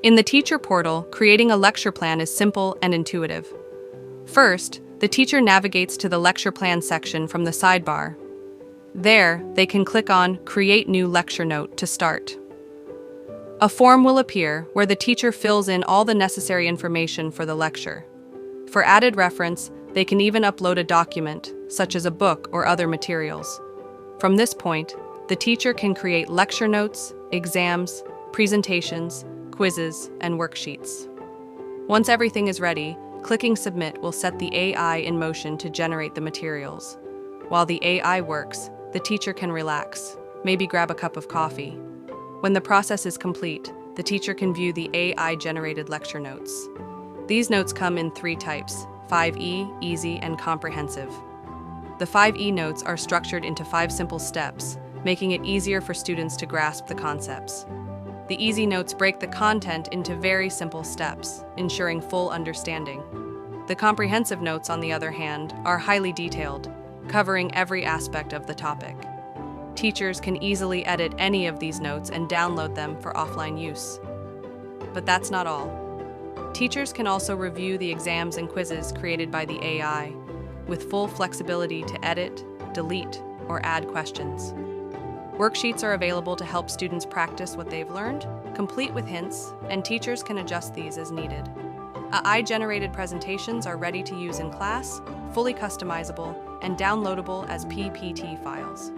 In the teacher portal, creating a lecture plan is simple and intuitive. First, the teacher navigates to the lecture plan section from the sidebar. There, they can click on Create New Lecture Note to start. A form will appear where the teacher fills in all the necessary information for the lecture. For added reference, they can even upload a document, such as a book or other materials. From this point, the teacher can create lecture notes, exams, presentations, quizzes, and worksheets. Once everything is ready, clicking Submit will set the AI in motion to generate the materials. While the AI works, the teacher can relax, maybe grab a cup of coffee. When the process is complete, the teacher can view the AI-generated lecture notes. These notes come in 3 types: 5E, Easy, and Comprehensive. The 5E notes are structured into 5 simple steps, making it easier for students to grasp the concepts. The Easy notes break the content into very simple steps, ensuring full understanding. The Comprehensive notes, on the other hand, are highly detailed, covering every aspect of the topic. Teachers can easily edit any of these notes and download them for offline use. But that's not all. Teachers can also review the exams and quizzes created by the AI, with full flexibility to edit, delete, or add questions. Worksheets are available to help students practice what they've learned, complete with hints, and teachers can adjust these as needed. AI-generated presentations are ready to use in class, fully customizable, and downloadable as PPT files.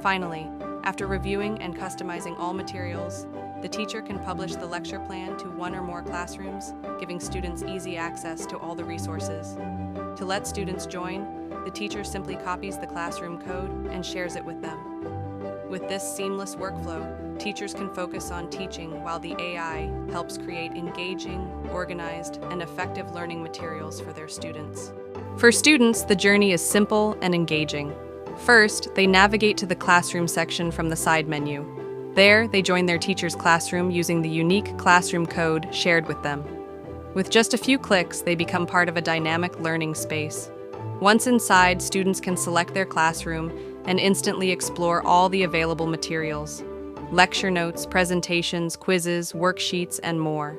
Finally, after reviewing and customizing all materials, the teacher can publish the lecture plan to 1 or more classrooms, giving students easy access to all the resources. To let students join, the teacher simply copies the classroom code and shares it with them. With this seamless workflow, teachers can focus on teaching while the AI helps create engaging, organized, and effective learning materials for their students. For students, the journey is simple and engaging. First, they navigate to the classroom section from the side menu. There, they join their teacher's classroom using the unique classroom code shared with them. With just a few clicks, they become part of a dynamic learning space. Once inside, students can select their classroom and instantly explore all the available materials: lecture notes, presentations, quizzes, worksheets, and more.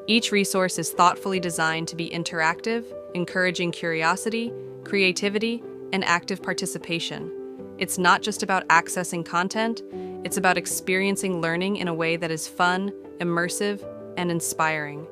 Each resource is thoughtfully designed to be interactive, encouraging curiosity, creativity, and active participation. It's not just about accessing content, it's about experiencing learning in a way that is fun, immersive, and inspiring.